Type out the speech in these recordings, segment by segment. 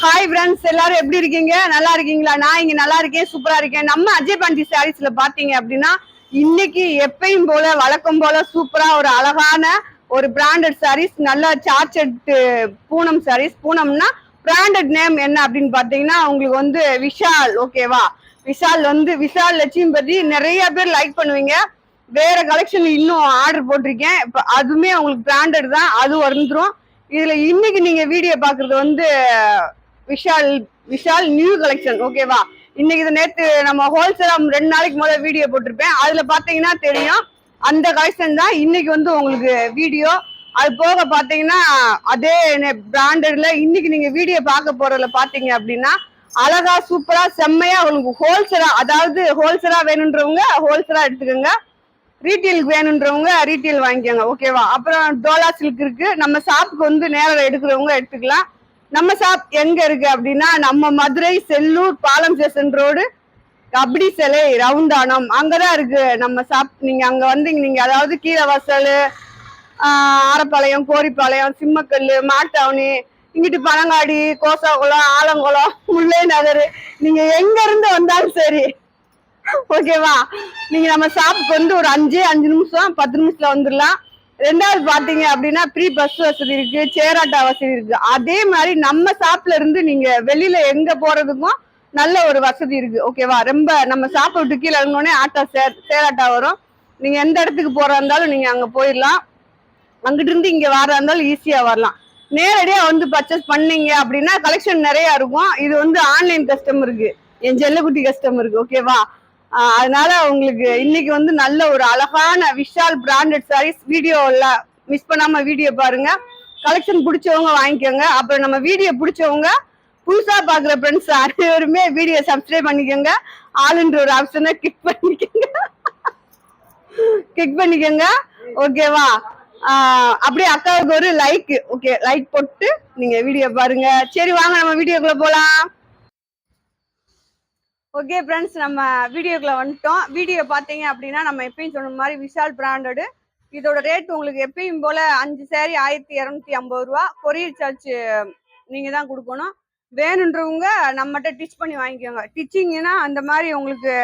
Hi friends, எல்லாரும் எப்படி இருக்கீங்க? நல்லா இருக்கீங்களா? நான் இங்க நல்லா இருக்கேன், சூப்பரா இருக்கேன். நம்ம அஜய் பாண்டி சாரீஸ்ல பாத்தீங்க அப்படின்னா இன்னைக்கு எப்பயும் போல வழக்கம் போல சூப்பரா ஒரு அழகான ஒரு பிராண்டட் சாரீஸ், நல்ல சார்ஜெட் பூனம் சாரீஸ். பூனம்னா பிராண்டட் நேம் என்ன அப்படின்னு பாத்தீங்கன்னா உங்களுக்கு வந்து விஷால். ஓகேவா? விஷால் வந்து விஷால் லட்சுமி பத்தி நிறைய பேர் லைக் பண்ணுவீங்க. வேற கலெக்ஷன் இன்னும் ஆர்டர் போட்டிருக்கேன். இப்ப அதுவுமே உங்களுக்கு பிராண்டட் தான், அது வந்துடும். இதுல இன்னைக்கு நீங்க வீடியோ பாக்குறது வந்து விஷால் விஷால் நியூ கலெக்ஷன். ஓகேவா? இன்னைக்கு இது நேற்று நம்ம ஹோல்சேலா 2 நாளைக்கு முதல்ல வீடியோ போட்டிருப்பேன். அதுல பாத்தீங்கன்னா தெரியும், அந்த கலெக்ஷன் தான் இன்னைக்கு வந்து உங்களுக்கு வீடியோ. அது போக பாத்தீங்கன்னா அதே பிராண்டட்ல இன்னைக்கு நீங்க வீடியோ பார்க்க போறதுல பாத்தீங்க அப்படின்னா அழகா சூப்பரா செம்மையா உங்களுக்கு ஹோல்சேலா, அதாவது ஹோல்சேலா வேணுன்றவங்க ஹோல்சேலா எடுத்துக்கோங்க, ரீட்டெயிலுக்கு வேணுன்றவங்க ரீட்டெயில் வாங்கிக்கோங்க. ஓகேவா? அப்புறம் டோலா சில்க் இருக்கு. நம்ம ஷாப்புக்கு வந்து நேரில் எடுக்கிறவங்க எடுத்துக்கலாம். நம்ம ஷாப் எங்க இருக்கு அப்படின்னா நம்ம மதுரை செல்லூர் பாலம் ஸ்டேஷன் ரோடு கபடி சிலை ரவுண்டானம் அங்கதான் இருக்கு நம்ம ஷாப். நீங்க அங்க வந்தீங்க, நீங்க அதாவது கீழே வாசல், ஆரப்பாளையம், கோரிப்பாளையம், சிம்மக்கல்லு, மாட்டாவணி, இங்கிட்டு பனங்காடி, கோசாகுளம், ஆலங்குளம், முல்லை நகர், நீங்க எங்க இருந்து வந்தாலும் சரி. ஓகேவா? நீங்க நம்ம ஷாப்புக்கு வந்து ஒரு 5 நிமிஷம் 10 நிமிஷத்துல வந்துடலாம். ரெண்டாவது பாத்தீங்க அப்படின்னா ப்ரீ பஸ் வசதி இருக்கு, சேராட்டா வசதி இருக்கு. அதே மாதிரி நம்ம ஷாப்ல இருந்து நீங்க வெளியில எங்க போறதுக்கும் நல்ல ஒரு வசதி இருக்கு. ஓகேவா? ரொம்ப நம்ம ஷாப்பை விட்டு கீழே இறங்கினோடனே ஆட்டோ சேராட்டா வரும். நீங்க எந்த இடத்துக்கு போறா இருந்தாலும் நீங்க அங்க போயிடலாம். அங்கிட்டு இருந்து இங்க வர இருந்தாலும் ஈஸியா வரலாம். நேரடியா வந்து பர்ச்சேஸ் பண்ணீங்க அப்படின்னா கலெக்ஷன் நிறைய இருக்கும். இது வந்து ஆன்லைன் கஸ்டமருக்கு, என் செல்லக்குட்டி கஸ்டமருக்கு. ஓகேவா? அதனால உங்களுக்கு இன்னைக்கு வந்து நல்ல ஒரு அழகான விஷால் பிராண்டட் சாரீஸ் வீடியோல மிஸ் பண்ணாம வீடியோ பாருங்க. கலெக்ஷன் பிடிச்சவங்க வாங்கிக்கோங்க. அப்புறம் நம்ம வீடியோ பிடிச்சவங்க புதுசா பாக்குற ஃப்ரெண்ட்ஸ் அனைவருமே வீடியோ சப்ஸ்கிரைப் பண்ணிக்கோங்க. ஆளுன்ற ஒரு ஆப்ஷனை கிளிக் பண்ணிக்கோங்க. ஓகேவா? அப்படியே அக்காவுக்கு ஒரு லைக். ஓகே, லைக் போட்டு நீங்க வீடியோ பாருங்க. சரி, வாங்க நம்ம வீடியோக்குள்ள போலாம். ஓகே ஃப்ரெண்ட்ஸ், நம்ம வீடியோக்குள்ள வந்துட்டோம். வீடியோ பார்த்தீங்க அப்படின்னா நம்ம எப்பயும் சொன்ன மாதிரி விஷால் பிராண்டடு. இதோட ரேட் உங்களுக்கு எப்பயும் போல 5 சாரி 1250 ரூபா. கொரியர் சார்ஜ் நீங்க தான் கொடுக்கணும். வேணுன்றவங்க நம்மகிட்ட டிச் பண்ணி வாங்கிக்கோங்க. டிச்சிங்னா அந்த மாதிரி உங்களுக்கு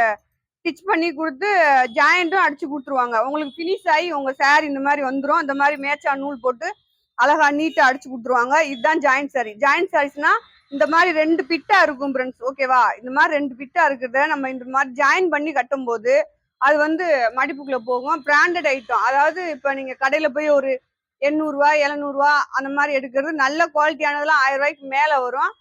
டிச் பண்ணி கொடுத்து ஜாயிண்ட்டும் அடிச்சு கொடுத்துருவாங்க. உங்களுக்கு ஃபினிஷ் ஆகி உங்க சாரி இந்த மாதிரி வந்துடும். அந்த மாதிரி மேட்சா நூல் போட்டு அழகா நீட்டா அடிச்சு கொடுத்துருவாங்க. இதுதான் ஜாயிண்ட் சாரி. ஜாயிண்ட் சாரீஸ்னா இந்த மாதிரி 2 பிட்டா இருக்கும் ஃப்ரெண்ட்ஸ். ஓகேவா? இந்த மாதிரி 2 பிட்டா இருக்கிறத நம்ம இந்த மாதிரி ஜாயின் பண்ணி கட்டும் போது அது வந்து மடிப்புக்குள்ள போகும். Branded item. அதாவது இப்ப நீங்க கடையில போய் ஒரு 800 ரூபாய் 700 ரூபாய் அந்த மாதிரி எடுக்கிறது, நல்ல குவாலிட்டியானதெல்லாம் 1000 ரூபாய்க்கு மேல வரும்.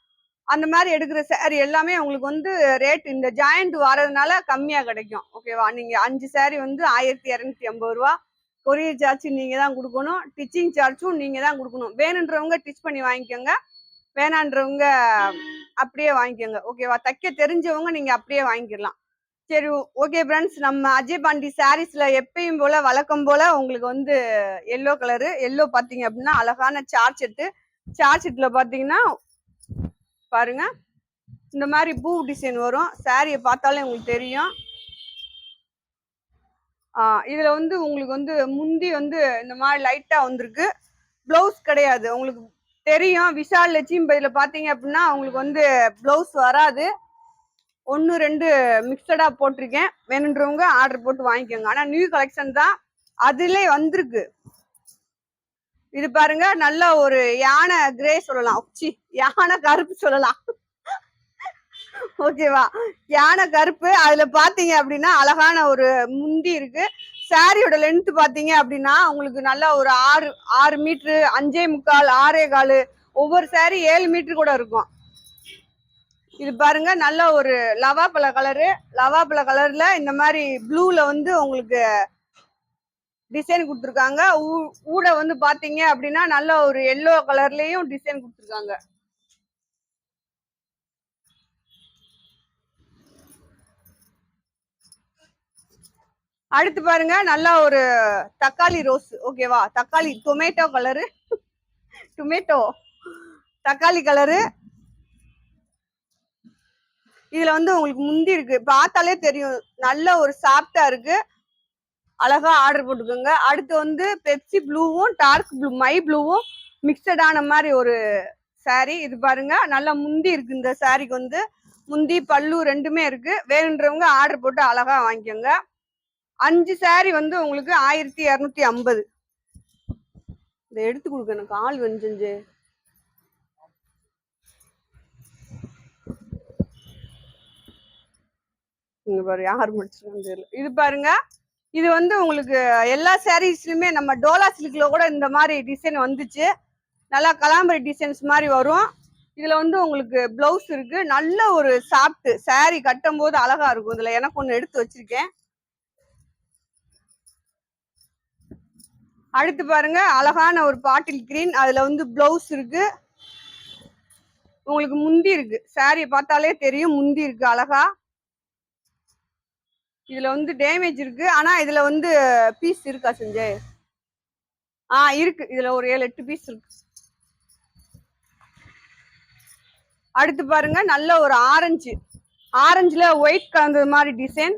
அந்த மாதிரி எடுக்கிற சாரி எல்லாமே உங்களுக்கு வந்து ரேட் இந்த ஜாயிண்ட் வரதுனால கம்மியா கிடைக்கும். ஓகேவா? நீங்க 5 சாரி வந்து 1250 ரூபா. கொரியர் சார்ஜ் நீங்க தான் கொடுக்கணும். டிச்சிங் சார்ஜும் நீங்க தான் கொடுக்கணும். வேணுன்றவங்க டிச் பண்ணி வாங்கிக்கோங்க, வேணான்றவங்க அப்படியே வாங்கிக்கோங்க. ஓகேவா? தைக்க தெரிஞ்சவங்க நீங்க அப்படியே வாங்கிக்கலாம். சரி, ஓகே ஃப்ரெண்ட்ஸ், நம்ம அஜய் பாண்டி சாரீஸ்ல எப்பயும் போல வழக்கம் போல உங்களுக்கு வந்து எல்லோ கலரு. எல்லோ பாத்தீங்க அப்படின்னா அழகான சார்ஜெட்ல பாத்தீங்கன்னா பாருங்க இந்த மாதிரி பூ டிசைன் வரும். சாரியை பார்த்தாலே உங்களுக்கு தெரியும். இதுல வந்து உங்களுக்கு வந்து முந்தி வந்து இந்த மாதிரி லைட்டா வந்திருக்கு. பிளவுஸ் கிடையாது. உங்களுக்கு தெரியும் விஷால் லட்சுமி இதுல பாத்தீங்க அப்படின்னா உங்களுக்கு வந்து பிளவுஸ் வராது. 1 2 மிக்சடா போட்டிருக்கேன். வேணுன்றவங்க ஆர்டர் போட்டு வாங்கிக்கோங்க. ஆனா நியூ கலெக்ஷன் தான், அதுல வந்திருக்கு. இது பாருங்க, நல்ல ஒரு யானை கிரே சொல்லலாம், யானை கருப்பு சொல்லலாம். ஓகேவா? யானை கருப்பு. அதுல பாத்தீங்க அப்படின்னா அழகான ஒரு முந்தி இருக்கு. சாரியோட லென்த் பாத்தீங்க அப்படின்னா உங்களுக்கு நல்லா ஒரு 6 மீட்டரு, 5.25, 6.25, ஒவ்வொரு சாரி 7 மீட்டர் கூட இருக்கும். இது பாருங்க, நல்ல ஒரு லவாப்பழ கலரு. லவாப்பழ கலர்ல இந்த மாதிரி ப்ளூல வந்து உங்களுக்கு டிசைன் கொடுத்துருக்காங்க. ஊட வந்து பாத்தீங்க அப்படின்னா நல்ல ஒரு எல்லோ கலர்லயும் டிசைன் கொடுத்துருக்காங்க. அடுத்து பாருங்க, நல்லா ஒரு தக்காளி ரோஸ். ஓகேவா? தக்காளி டொமேட்டோ கலரு, டொமேட்டோ தக்காளி கலரு. இதுல வந்து உங்களுக்கு முந்தி இருக்கு, பார்த்தாலே தெரியும் நல்ல ஒரு சாஃப்டா இருக்கு. அழகா ஆர்டர் போட்டுக்கோங்க. அடுத்து வந்து பெப்சி ப்ளூவும் டார்க் ப்ளூ மை ப்ளூவும் மிக்சடான மாதிரி ஒரு சாரி. இது பாருங்க நல்லா முந்தி இருக்கு. இந்த சாரிக்கு வந்து முந்தி பல்லு ரெண்டுமே இருக்கு. வேணுன்றவங்க ஆர்டர் போட்டு அழகா வாங்கிக்கோங்க. 5 சாரி வந்து உங்களுக்கு 1250. இதை எடுத்து கொடுக்க எனக்கு ஆள் வந்து இங்க பாரு யார் முடிச்சிருக்கான்னு தெரியல. இது பாருங்க, இது வந்து உங்களுக்கு எல்லா சாரீஸ்லயுமே நம்ம டோலா சில்க்ல கூட இந்த மாதிரி டிசைன் வந்துச்சு. நல்லா கலாம்பரி டிசைன்ஸ் மாதிரி வரும். இதுல வந்து உங்களுக்கு பிளவுஸ் இருக்கு. நல்ல ஒரு சாஃப்ட் சாரி கட்டும் போது அழகா இருக்கும். இதுல எனக்கு ஒண்ணு எடுத்து வச்சிருக்கேன். அடுத்து பாருங்க அழகான ஒரு பாட்டில் கிரீன். அதுல வந்து பிளவுஸ் இருக்கு. உங்களுக்கு முந்தி இருக்கு. சாரியை பார்த்தாலே தெரியும் முந்தி இருக்கு அழகா. இதுல வந்து டேமேஜ் இருக்கு. ஆனா இதுல வந்து பீஸ் இருக்கா செஞ்சே? இருக்கு. இதுல ஒரு 7-8 பீஸ் இருக்கு. அடுத்து பாருங்க நல்ல ஒரு ஆரஞ்சுல ஒயிட் கலந்தது மாதிரி டிசைன்.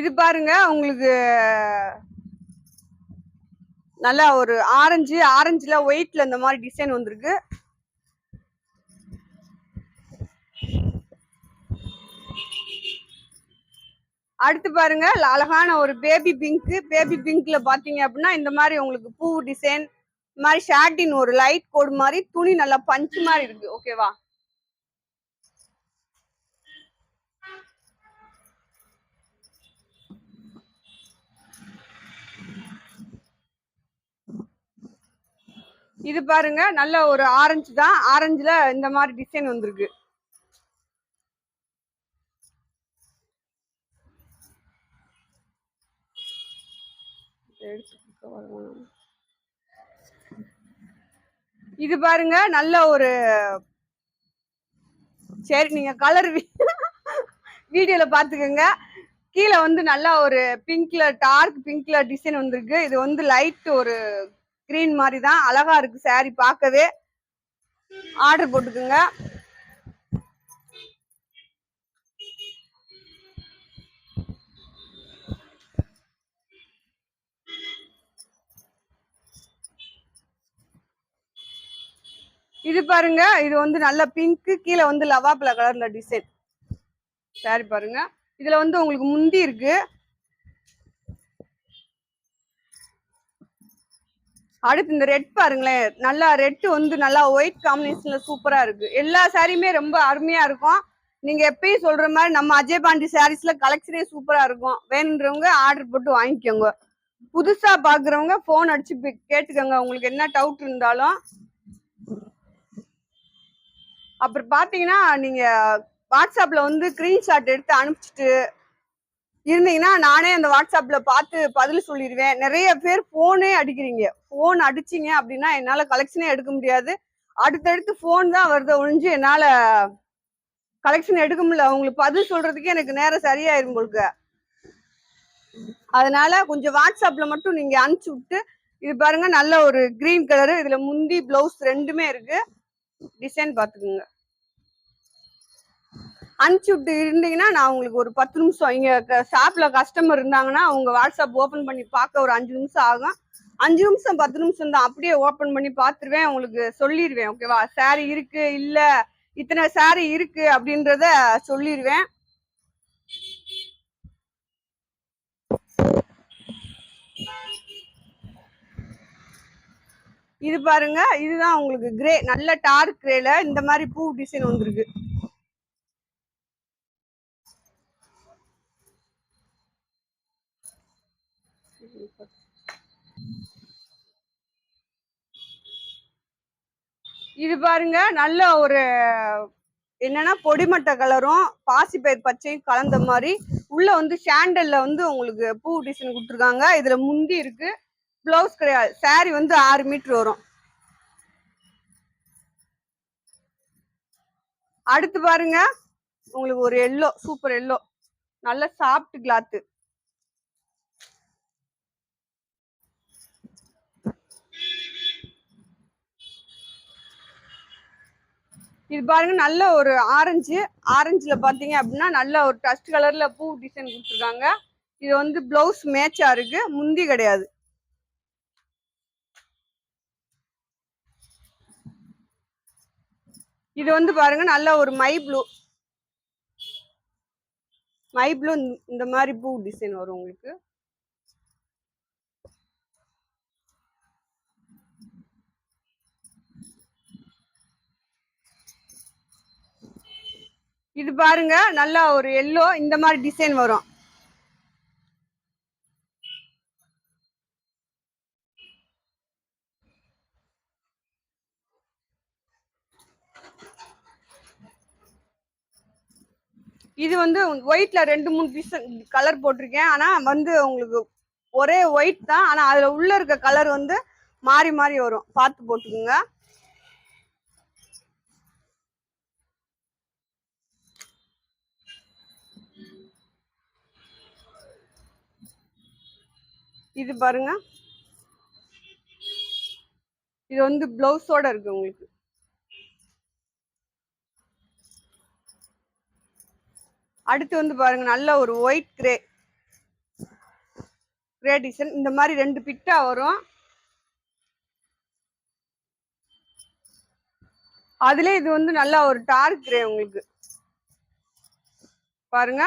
இது பாருங்க உங்களுக்கு நல்லா ஒரு ஆரஞ்சுல ஒயிட்ல இந்த மாதிரி டிசைன் வந்திருக்கு. அடுத்து பாருங்க அழகான ஒரு பேபி பிங்க்ல பாத்தீங்க அப்படின்னா இந்த மாதிரி உங்களுக்கு பூ டிசைன், இந்த மாதிரி ஷார்டின் ஒரு லைட் கோடு மாதிரி துணி நல்லா பஞ்சு மாதிரி இருக்கு. ஓகேவா? இது பாருங்க நல்ல ஒரு ஆரஞ்சு தான். ஆரஞ்சுல இந்த மாதிரி டிசைன் வந்திருக்கு. இது பாருங்க நல்ல ஒரு சரி நீங்க கலர் வீடியோல பாத்துக்கோங்க. கீழே வந்து நல்லா ஒரு பிங்க்ல டார்க் பிங்க்ல டிசைன் வந்திருக்கு. இது வந்து லைட் ஒரு கிரீன் மாதிரி தான் அழகா இருக்கு. சாரி பார்க்கவே. ஆர்டர் போட்டுக்குங்க. இது பாருங்க இது வந்து நல்ல பிங்க், கீழே வந்து லவாப்ல கலர்ல டிசைன். சாரி பாருங்க. இதுல வந்து உங்களுக்கு முந்தி இருக்கு. அடுத்து இந்த ரெட் பாருங்களேன். நல்லா ரெட் வந்து நல்லா ஒயிட் காம்பினேஷன்ல சூப்பரா இருக்கு. எல்லா சாரியுமே ரொம்ப அருமையா இருக்கும். நீங்க எப்பயும் சொல்ற மாதிரி நம்ம அஜய் பாண்டி சாரீஸ்ல கலெக்ஷனே சூப்பரா இருக்கும். வேணுன்றவங்க ஆர்டர் போட்டு வாங்கிக்கோங்க. புதுசா பாக்குறவங்க போன் அடிச்சு கேட்டுக்கோங்க உங்களுக்கு என்ன டவுட் இருந்தாலும். அப்புறம் பாத்தீங்கன்னா நீங்க வாட்ஸ்அப்ல வந்து ஸ்கிரீன்ஷாட் எடுத்து அனுப்பிச்சிட்டு இருந்தீங்கன்னா நானே அந்த வாட்ஸ்அப்ல பார்த்து பதில் சொல்லிடுவேன். நிறைய பேர் போனே அடிக்கிறீங்க. போன் அடிச்சிங்க அப்படின்னா என்னால கலெக்ஷனே எடுக்க முடியாது. அடுத்தடுத்து போன் தான் வருது ஒழிஞ்சு என்னால கலெக்ஷன் எடுக்க முடியல. உங்களுக்கு பதில் சொல்றதுக்கே எனக்கு நேரம் சரியாயிரும் உங்களுக்கு. அதனால கொஞ்சம் வாட்ஸ்அப்ல மட்டும் நீங்க அனுப்பிச்சு விட்டு. இது பாருங்க நல்ல ஒரு கிரீன் கலரு. இதுல முந்தி பிளவுஸ் ரெண்டுமே இருக்கு. டிசைன் பாத்துக்கோங்க. அனுப்பிச்சு விட்டு இருந்தீங்கன்னா நான் உங்களுக்கு ஒரு 10 நிமிஷம் இங்க ஷாப்ல கஸ்டமர் இருந்தாங்கன்னா உங்க வாட்ஸ்அப் ஓபன் பண்ணி பார்க்க ஒரு 5 நிமிஷம் ஆகும். 5 நிமிஷம் 10 நிமிஷம் தான். அப்படியே ஓபன் பண்ணி பார்த்துருவேன். உங்களுக்கு சொல்லிடுவேன். ஓகேவா? சாரி இருக்கு இல்ல இத்தனை சாரி இருக்கு அப்படின்றத சொல்லிடுவேன். இது பாருங்க இதுதான் உங்களுக்கு கிரே, நல்ல டார்க் கிரேல இந்த மாதிரி பூ டிசைன் வந்திருக்கு. இது பாருங்க நல்ல ஒரு என்னன்னா பொடிமட்டை கலரும் பாசிப்பயிர் பச்சையும் கலந்த மாதிரி உள்ள வந்து சாண்டல்ல வந்து உங்களுக்கு பூ டிசைன் கொடுத்துருக்காங்க. இதுல முந்தி இருக்கு. பிளவுஸ் கிடையாது. சாரி வந்து 6 மீட்டர் வரும். அடுத்து பாருங்க உங்களுக்கு ஒரு எல்லோ, சூப்பர் எல்லோ, நல்ல சாஃப்ட் கிளாத்து. இது பாருங்க நல்ல ஒரு ஆரஞ்சுல பாத்தீங்க அப்படின்னா நல்ல ஒரு டஸ்ட் கலர்ல பூ டிசைன் கொடுத்துருக்காங்க. இது வந்து பிளவுஸ் மேட்சா இருக்கு. முந்தி கிடையாது. இது வந்து பாருங்க நல்ல ஒரு மை ப்ளூ இந்த மாதிரி பூ டிசைன் வரும் உங்களுக்கு. இது பாருங்க நல்லா ஒரு எல்லோ இந்த மாதிரி டிசைன் வரும். இது வந்து ஒயிட்ல 2-3 பீஸ் கலர் போட்டிருக்கேன். ஆனா வந்து உங்களுக்கு ஒரே ஒயிட் தான், ஆனா அதுல உள்ள இருக்க கலர் வந்து மாறி மாறி வரும், பார்த்து போட்டுக்குங்க. இது பாருங்க, இது வந்து பிளவுஸோட இருக்கு உங்களுக்கு. அடுத்து வந்து பாருங்க நல்ல ஒரு ஒயிட் கிரே டிசைன் இந்த மாதிரி 2 பிட்டா வரும். அதுல இது வந்து நல்லா ஒரு டார்க் கிரே உங்களுக்கு. பாருங்க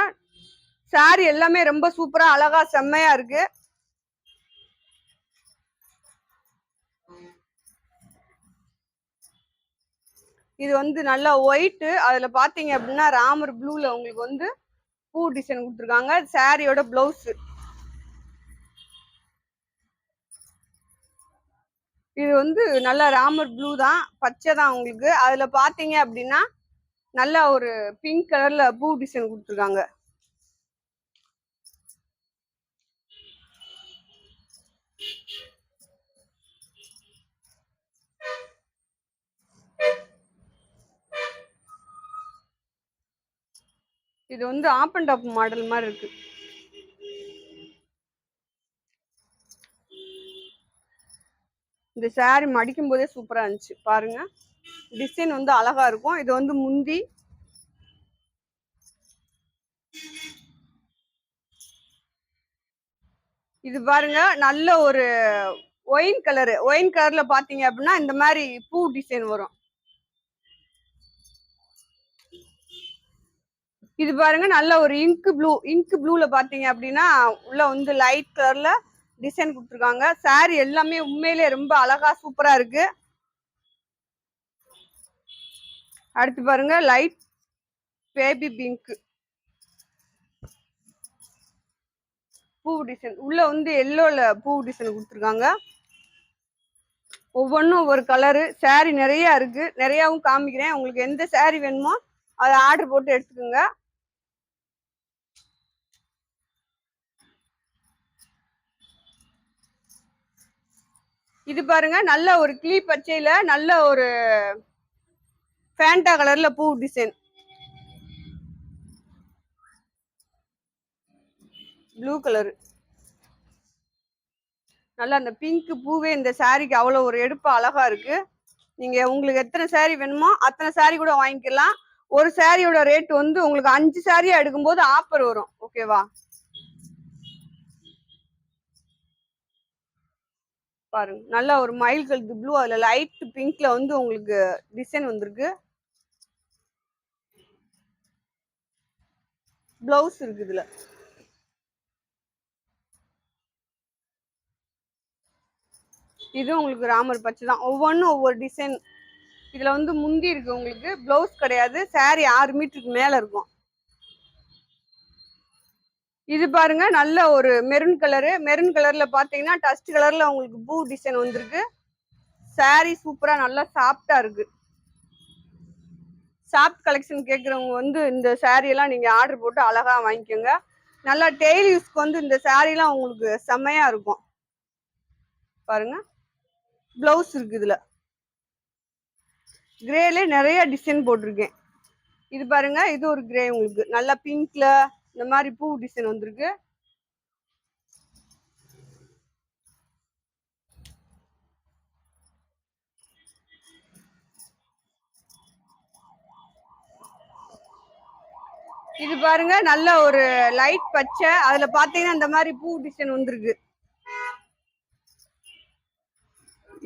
சாரி எல்லாமே ரொம்ப சூப்பரா அழகா செம்மையா இருக்கு. இது வந்து நல்லா ஒயிட், அதுல பாத்தீங்க அப்படின்னா ராமர் ப்ளூல உங்களுக்கு வந்து பூ டிசைன் கொடுத்துருக்காங்க. சாரியோட பிளவுஸ் இது வந்து நல்லா ராமர் ப்ளூ தான், பச்சை தான் உங்களுக்கு. அதுல பாத்தீங்க அப்படின்னா நல்லா ஒரு பிங்க் கலர்ல பூ டிசைன் கொடுத்துருக்காங்க. இது வந்து ஆப் அண்ட் டாப் மாடல் மாதிரி இருக்கு. இந்த சாரி மடிக்கும் போதே சூப்பரா இருந்துச்சு. பாருங்க டிசைன் வந்து அழகா இருக்கும். இது வந்து முந்தி. இது பாருங்க நல்ல ஒரு ஒயின் கலர்ல பாத்தீங்க அப்படின்னா இந்த மாதிரி பூ டிசைன் வரும். இது பாருங்க நல்ல ஒரு இங்க் ப்ளூல பாத்தீங்க அப்படின்னா உள்ள வந்து லைட் கலர்ல டிசைன் கொடுத்துருக்காங்க. சாரி எல்லாமே உண்மையிலே ரொம்ப அழகா சூப்பரா இருக்கு. அடுத்து பாருங்க லைட் பேபி பிங்க் பூ டிசைன், உள்ள வந்து எல்லோல பூ டிசைன் கொடுத்துருக்காங்க. ஒவ்வொன்றும் ஒவ்வொரு கலரு. சாரி நிறைய இருக்கு, நிறையாவும் காமிக்கிறேன். உங்களுக்கு எந்த சாரி வேணுமோ அதை ஆர்டர் போட்டு எடுத்துக்கோங்க. இது பாருங்க நல்ல ஒரு கிளி பச்சையில நல்ல ஒரு ஃபேண்டா கலர்ல பூ டிசைன், ப்ளூ கலரு. நல்லா அந்த பிங்க் பூவே இந்த சாரிக்கு அவ்வளோ ஒரு எடுப்பு அழகா இருக்கு. நீங்க உங்களுக்கு எத்தனை சாரி வேணுமோ அத்தனை சாரி கூட வாங்கிக்கலாம். ஒரு சாரியோட ரேட் வந்து உங்களுக்கு 5 சாரியா எடுக்கும்போது ஆஃபர் வரும். ஓகேவா? பாருங்க நல்லா ஒரு மயில் கழுத்து ப்ளூ, அதுல லைட் பிங்க்ல வந்து உங்களுக்கு டிசைன் வந்திருக்கு. பிளவுஸ் இருக்கு இதுல. இது உங்களுக்கு ராமர் பச்சை தான், ஒவ்வொன்றும் ஒவ்வொரு டிசைன். இதுல வந்து முந்தி இருக்கு உங்களுக்கு, பிளவுஸ் கிடையாது. சாரி 6 மீட்டருக்கு மேல இருக்கும். இது பாருங்க நல்ல ஒரு மெரூன் கலர்ல பாத்தீங்கன்னா டஸ்ட் கலர்ல உங்களுக்கு பூ டிசைன் வந்திருக்கு. சாரி சூப்பரா நல்லா சாஃப்டா இருக்கு. சாஃப்ட் கலெக்ஷன் கேட்குறவங்க வந்து இந்த சாரி எல்லாம் நீங்க ஆர்டர் போட்டு அழகா வாங்கிக்கோங்க. நல்லா டெய்லி யூஸ்க்கு வந்து இந்த சாரி எல்லாம் உங்களுக்கு செம்மையா இருக்கும். பாருங்க பிளவுஸ் இருக்கு இதுல. கிரேல நிறைய டிசைன் போட்டிருக்கேன். இது பாருங்க இது ஒரு கிரே உங்களுக்கு நல்லா பிங்க்ல இந்த மாதிரி பூ டிசைன் வந்திருக்கு. இது பாருங்க நல்ல ஒரு லைட் பச்சை, அதுல பாத்தீங்கன்னா இந்த மாதிரி பூ டிசைன் வந்திருக்கு.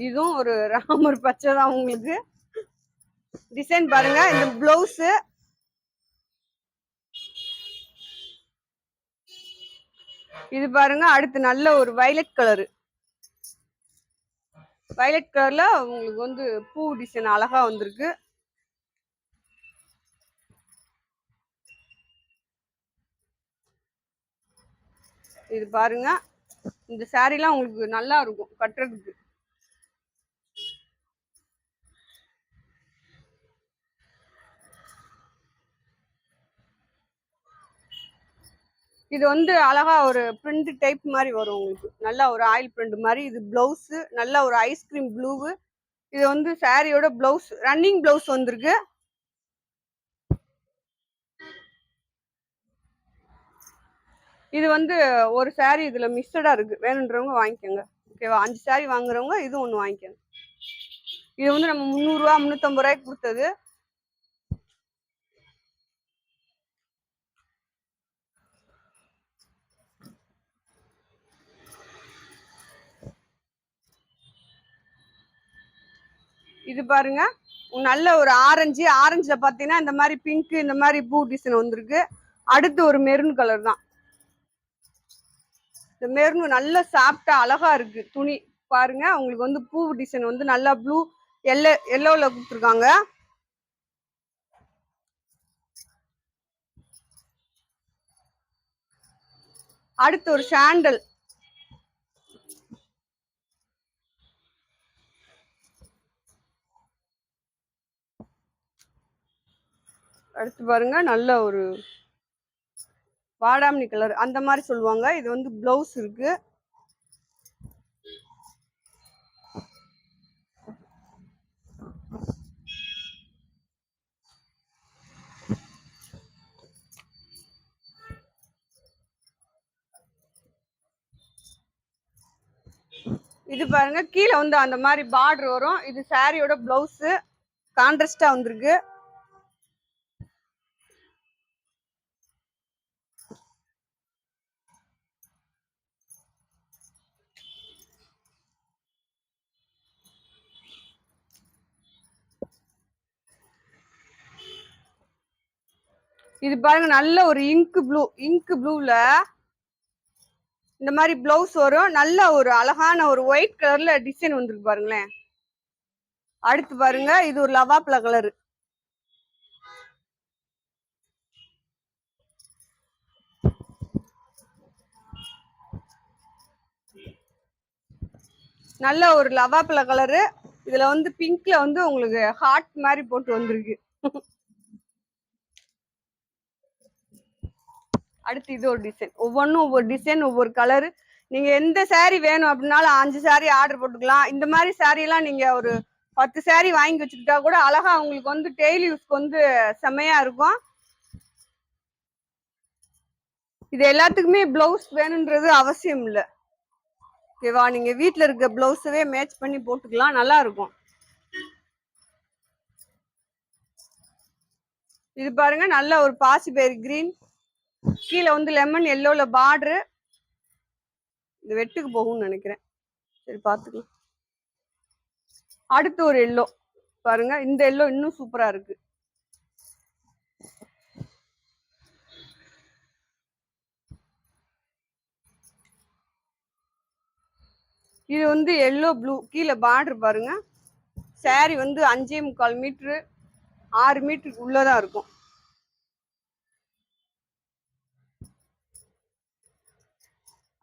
இதுவும் ஒரு ராமர் பச்சை தான் உங்களுக்கு. டிசைன் பாருங்க. இந்த பிளவுஸ் இது பாருங்க. அடுத்து நல்ல ஒரு வயலட் கலரு. வயலட் கலர்ல உங்களுக்கு வந்து பூ டிசைன் அழகா வந்திருக்கு. இது பாருங்க. இந்த சாரீலாம் உங்களுக்கு நல்லா இருக்கும் கட்டுறதுக்கு. இது வந்து அழகா ஒரு பிரிண்ட் டைப் மாதிரி வரும் உங்களுக்கு. நல்லா ஒரு ஆயில் பிரிண்ட் மாதிரி. இது பிளவுஸ் நல்ல ஒரு ஐஸ்கிரீம் ப்ளூவு. இது வந்து சாரியோட பிளவுஸ் ரன்னிங் பிளவுஸ் வந்திருக்கு. இது வந்து ஒரு சாரி இதுல மிக்சடா இருக்கு. வேணுன்றவங்க வாங்கிக்கோங்க. ஓகேவா? 5 சாரி வாங்குறவங்க இது ஒண்ணு வாங்கிக்கோங்க. இது வந்து நம்ம 300 ரூபா 350 ரூபாய்க்கு கொடுத்தது. இது பாருங்க. நல்ல ஒரு ஆரஞ்சுல பாத்தீங்கன்னா இந்த மாதிரி பிங்க் இந்த மாதிரி பூ டிசைன் வந்திருக்கு. அடுத்து ஒரு மெரூன் கலர் தான். இந்த மெரூன் நல்ல சாஃப்டா அழகா இருக்கு துணி. பாருங்க உங்களுக்கு வந்து பூ டிசைன் வந்து நல்லா ப்ளூ எல்லோல கொடுத்துருக்காங்க. அடுத்து ஒரு சாண்டல். அடுத்து பாருங்க நல்ல ஒரு வாடாமணி கலர் அந்த மாதிரி சொல்லுவாங்க. இது வந்து பிளவுஸ் இருக்கு. இது பாருங்க கீழே வந்து அந்த மாதிரி பார்டர் வரும். இது சாரியோட பிளவுஸ் கான்ட்ராஸ்டா வந்திருக்கு. இது பாருங்க நல்ல ஒரு இங்க் ப்ளூல இந்த மாதிரி பிளவுஸ் வரும். நல்ல ஒரு அழகான ஒரு ஒயிட் கலர்ல டிசைன் வந்திருக்கு பாருங்களேன். அடுத்து பாருங்க இது ஒரு லவாப்ல கலரு. நல்ல ஒரு லவாப்ல கலரு. இதுல வந்து பிங்க்ல வந்து உங்களுக்கு ஹார்ட் மாதிரி போட்டு வந்திருக்கு. அடுத்து இது ஒரு டிசைன். ஒவ்வொன்றும் ஒவ்வொரு டிசைன் ஒவ்வொரு கலரு. நீங்க எந்த சாரி வேணும் அப்படின்னாலும் 5 சாரி ஆர்டர் போட்டுக்கலாம். இந்த மாதிரி சாரி எல்லாம் நீங்க ஒரு 10 சாரி வாங்கி வச்சுக்கிட்டா கூட அழகா உங்களுக்கு வந்து டெய்லி யூஸ்க்கு வந்து செம்மையா இருக்கும். இது எல்லாத்துக்குமே பிளவுஸ் வேணும்ன்றது அவசியம் இல்லை. ஓகேவா? நீங்க வீட்டுல இருக்க பிளவுஸவே மேட்ச் பண்ணி போட்டுக்கலாம். நல்லா இருக்கும். இது பாருங்க நல்ல ஒரு பாசிப்பயிறு கிரீன். கீழே வந்து லெமன் எல்லோல பார்டரு. இது வெட்டுக்கு போகும்னு நினைக்கிறேன். சரி பாத்துக்கலாம். அடுத்து ஒரு எல்லோ பாருங்க. இந்த எல்லோ இன்னும் சூப்பரா இருக்கு. இது வந்து எல்லோ ப்ளூ. கீழே பார்டர் பாருங்க. சாரி வந்து 5.25 மீட்டரு 6 மீட்டருக்கு உள்ளதான் இருக்கும்.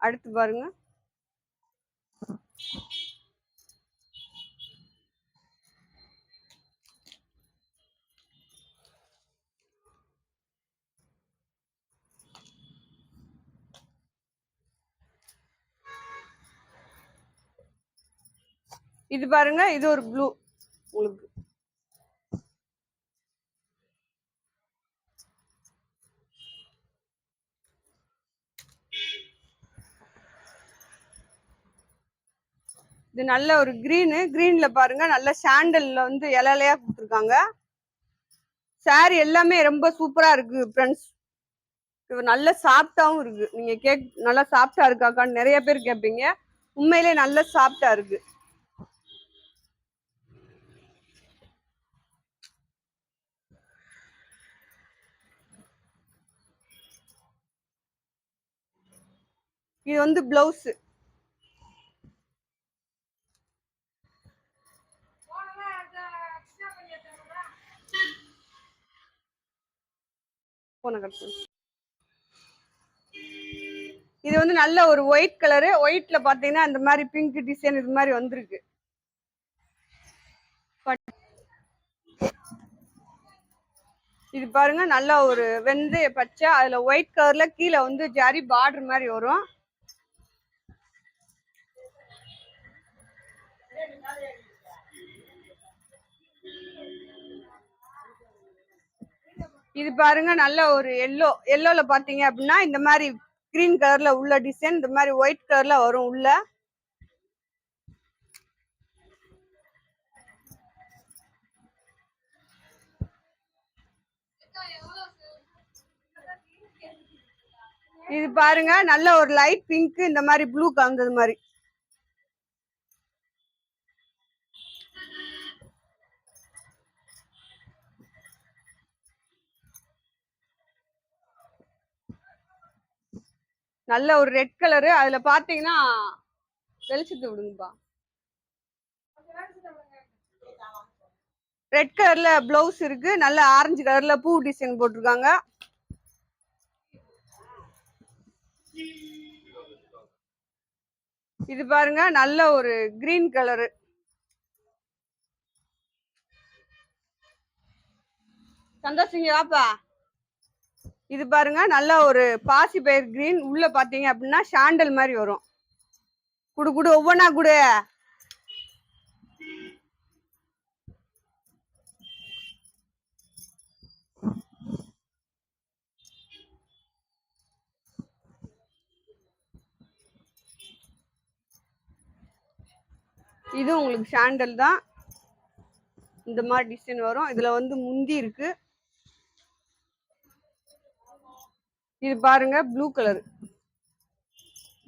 அடுத்து பாருங்க இது பாருங்க. இது ஒரு ப்ளூ உங்களுக்கு. இது நல்ல ஒரு கிரீன்ல பாருங்க. நல்ல சாண்டல்ல வந்து இலையா கொடுத்துருக்காங்க. சாரி எல்லாமே ரொம்ப சூப்பரா இருக்கு ஃப்ரெண்ட்ஸ். நல்ல சாஃப்டாவும் இருக்கு. நீங்க நல்லா சாஃப்டா இருக்காக்கான்னு நிறைய பேர் கேட்பீங்க. உண்மையிலே நல்ல சாஃப்டா இருக்கு. இது வந்து பிளவுஸ். இது வந்து நல்ல ஒரு ஒயிட் கலரு. ஒயிட்ல பாத்தீங்கன்னா இந்த மாதிரி பிங்க் டிசைன் இது மாதிரி வந்திருக்கு. இது பாருங்க நல்ல ஒரு வெந்தய பச்சை, அதுல ஒயிட் கலர்ல கீழே வந்து ஜரி பார்டர் மாதிரி வரும். இது பாருங்க நல்ல ஒரு எல்லோல பாத்தீங்க அப்படின்னா இந்த மாதிரி கிரீன் கலர்ல உள்ள டிசைன் இந்த மாதிரி ஒயிட் கலர்ல வரும் உள்ள. இது பாருங்க நல்ல ஒரு லைட் பிங்க் இந்த மாதிரி ப்ளூ கலந்தது மாதிரி. நல்ல ஒரு ரெட் கலரு. அதுல பாத்தீங்கன்னா வெளிச்சத்தை விடுங்கப்பா. ரெட் கலர்ல பிளவுஸ் இருக்கு. நல்ல ஆரஞ்சு கலர்ல பூ டிசைன் போட்டிருக்காங்க. இது பாருங்க நல்ல ஒரு கிரீன் கலரு. சந்தோஷங்க வாப்பா. இது பாருங்க நல்ல ஒரு பாசி பயிர் கிரீன். உள்ள பாத்தீங்க அப்படின்னா சாண்டல் மாதிரி வரும். குடு குடு ஒவ்வொன்னா குடு. இது உங்களுக்கு சாண்டல் தான். இந்த மாதிரி டிசைன் வரும். இதுல வந்து முந்தி இருக்கு. இது பாருங்க ப்ளூ கலர்.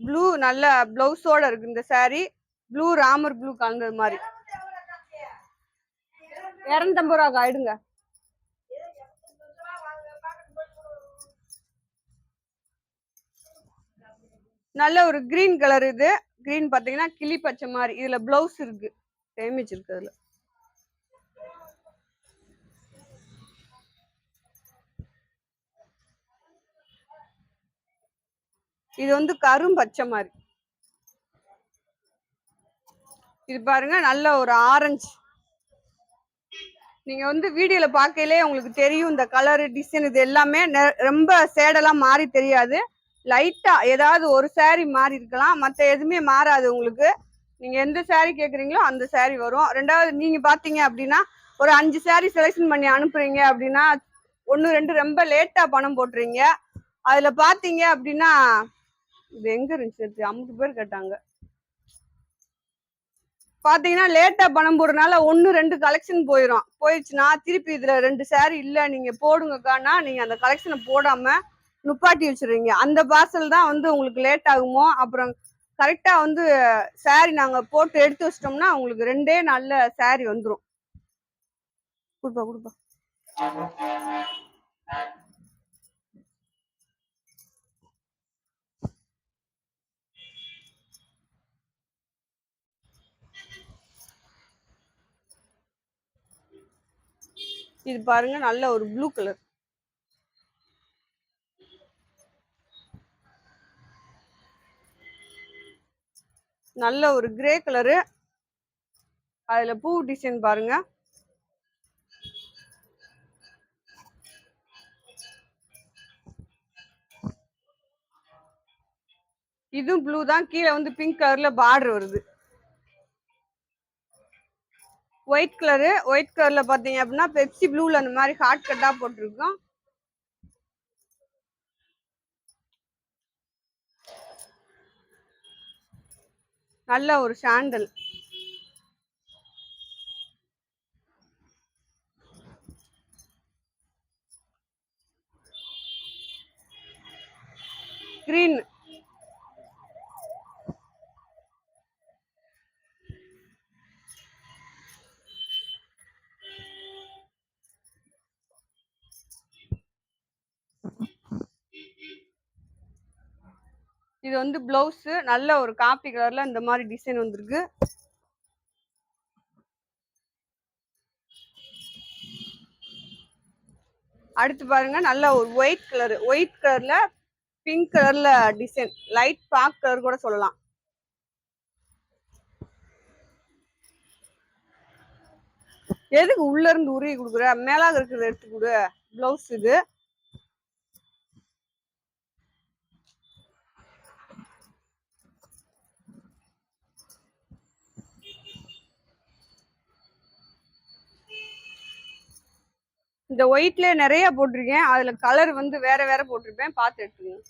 ப்ளூ நல்ல பிளவுஸோட இருக்கு இந்த சாரி. ப்ளூ ராமர் ப்ளூ கலந்தது மாதிரி. 250 ரூபா ஆயிடுங்க. நல்ல ஒரு கிரீன் கலர். இது கிரீன் பாத்தீங்கன்னா கிளி பச்சை மாதிரி. இதுல பிளவுஸ் இருக்கு, டேமேஜ் இருக்கு அதுல. இது வந்து கரும் பச்சை மாதிரி. இது பாருங்க நல்ல ஒரு ஆரஞ்சு. நீங்க வந்து வீடியோல பார்க்கையிலே உங்களுக்கு தெரியும் இந்த கலர் டிசைன் இது எல்லாமே ரொம்ப சேடெல்லாம் மாறி தெரியாது. லைட்டா ஏதாவது ஒரு சாரி மாறி இருக்கலாம், மற்ற எதுவுமே மாறாது உங்களுக்கு. நீங்க எந்த சாரி கேக்குறீங்களோ அந்த சாரி வரும். ரெண்டாவது நீங்க பாத்தீங்க அப்படின்னா ஒரு 5 சாரி செலெக்ஷன் பண்ணி அனுப்புறீங்க அப்படின்னா 1 2 ரொம்ப லேட்டா பணம் போட்டுறீங்க. அதுல பாத்தீங்க அப்படின்னா இது எங்க இருந்துச்சு 50 பேர் கேட்டாங்க. பாத்தீங்கன்னா லேட்டா பணம் போடுறதுனால 1 2 கலெக்ஷன் போயிடுச்சுன்னா திருப்பி இதுல 2 சாரி இல்ல நீங்க போடுங்கக்கானா நீங்க அந்த கலெக்ஷனை போடாம நுப்பாட்டி வச்சிருவீங்க. அந்த பார்சல் தான் வந்து உங்களுக்கு லேட் ஆகுமோ. அப்புறம் கரெக்டா வந்து சாரி நாங்க போட்டு எடுத்து வச்சிட்டோம்னா உங்களுக்கு 2 நாள்ல சாரி வந்துடும். கொடுப்பா கொடுப்பா. இது பாருங்க நல்ல ஒரு ப்ளூ கலர். நல்ல ஒரு கிரே கலரு. அதுல பூ டிசைன் பாருங்க. இதுவும் ப்ளூ தான். கீழே வந்து பிங்க் கலர்ல பார்டர் வருது. White colour. ஒயிட் கலர்ல பாத்தீங்க அப்படின்னா பெப்சி ப்ளூல அந்த மாதிரி ஹார்ட் கட்டா போட்டிருக்கோம். நல்ல ஒரு சாண்டல். கிரீன். இது இது வந்து பிளவுஸ் நல்ல ஒரு காப்பி கலர்ல இந்த மாதிரி டிசைன் வந்திருக்கு. அடுத்து பாருங்க நல்ல ஒரு ஒயிட் கலர்ல பிங்க் கலர்ல டிசைன், லைட் பாக் கலர் கூட சொல்லலாம். எதுக்கு உள்ள இருந்து உருவி கொடுக்குற, மேலாக இருக்கிறத எடுத்து கொடு. பிளவுஸ் இது. இந்த ஒயிட்ல நிறைய போட்டிருக்கேன், அதுல கலர் வந்து வேற வேற போட்டிருப்பேன், பார்த்து எடுத்துக்கோங்க.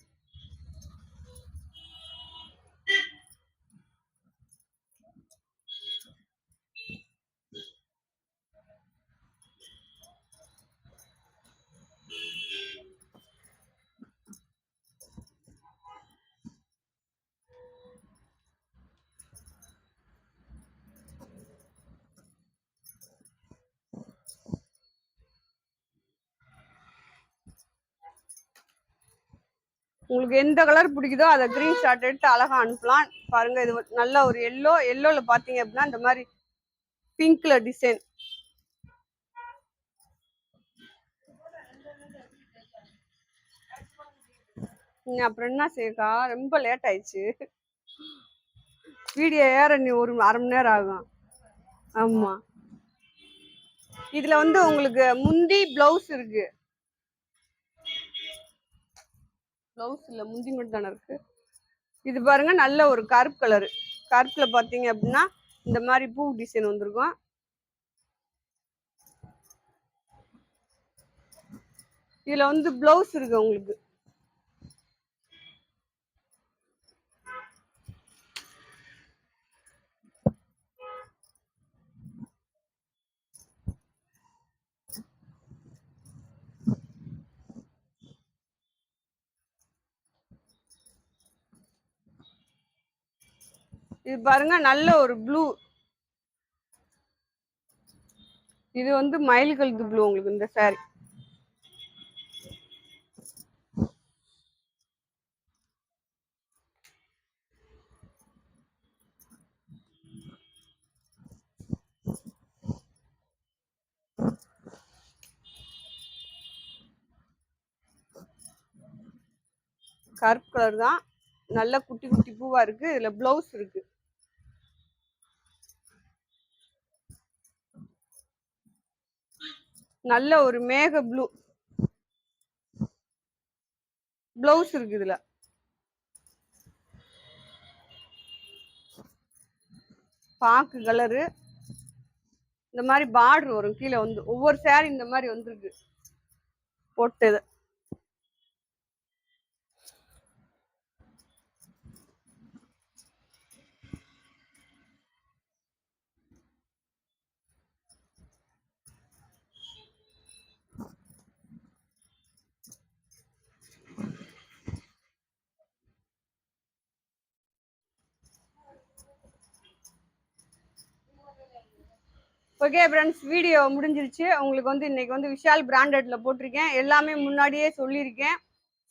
உங்களுக்கு எந்த கலர் பிடிக்குதோ அதை கிரீன் ஷாட் எடுத்து அழகா அனுப்பலாம். பாருங்க இது நல்ல ஒரு எல்லோல பாத்தீங்க அப்படின்னா இந்த மாதிரி பிங்க்ல டிசைன். அப்புறம் என்ன செய்யக்கா, ரொம்ப லேட் ஆயிடுச்சு, வீடியோ ஏற நீ ஒரு அரை மணி நேரம் ஆகும். ஆமா, இதுல வந்து உங்களுக்கு முந்தி பிளவுஸ் இருக்கு. பிளவுஸ் இல்ல, முந்தி மட்டும் தானே இருக்கு. இது பாருங்க நல்ல ஒரு கருப்பு கலரு, கருப்புல பாத்தீங்க அப்படின்னா இந்த மாதிரி பூ டிசைன் வந்திருக்கும். இதுல வந்து பிளவுஸ் இருக்கு உங்களுக்கு. இது பாருங்க நல்ல ஒரு ப்ளூ, இது வந்து மயில் கழுத்து ப்ளூ உங்களுக்கு இந்த சாரி. கருப்பு கலர் தான், நல்ல குட்டி குட்டி பூவா இருக்கு. இதுல பிளவுஸ் இருக்கு. நல்ல ஒரு மேக ப்ளூ பிளவுஸ் இருக்கு. இதுல பாக்கு கலரு, இந்த மாதிரி பார்டர் வரும் கீழே வந்து, ஒவ்வொரு சாரி இந்த மாதிரி வந்துருக்கு போட்டது. ஓகே ஃப்ரெண்ட்ஸ், வீடியோ முடிஞ்சிருச்சு. உங்களுக்கு வந்து இன்னைக்கு வந்து விஷால் பிராண்டட்ல போட்டிருக்கேன். எல்லாமே முன்னாடியே சொல்லியிருக்கேன்.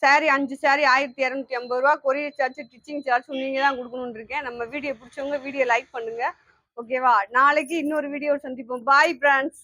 சாரி 5 சாரி 1250 ரூபா, கொரியர் சார்ஜ், ஸ்டிச்சிங் சார்ஜ் நீங்க தான் கொடுக்கணும்னு இருக்கேன். நம்ம வீடியோ பிடிச்சவங்க வீடியோ லைக் பண்ணுங்க. ஓகேவா? நாளைக்கு இன்னொரு வீடியோ சந்திப்போம். Bye friends.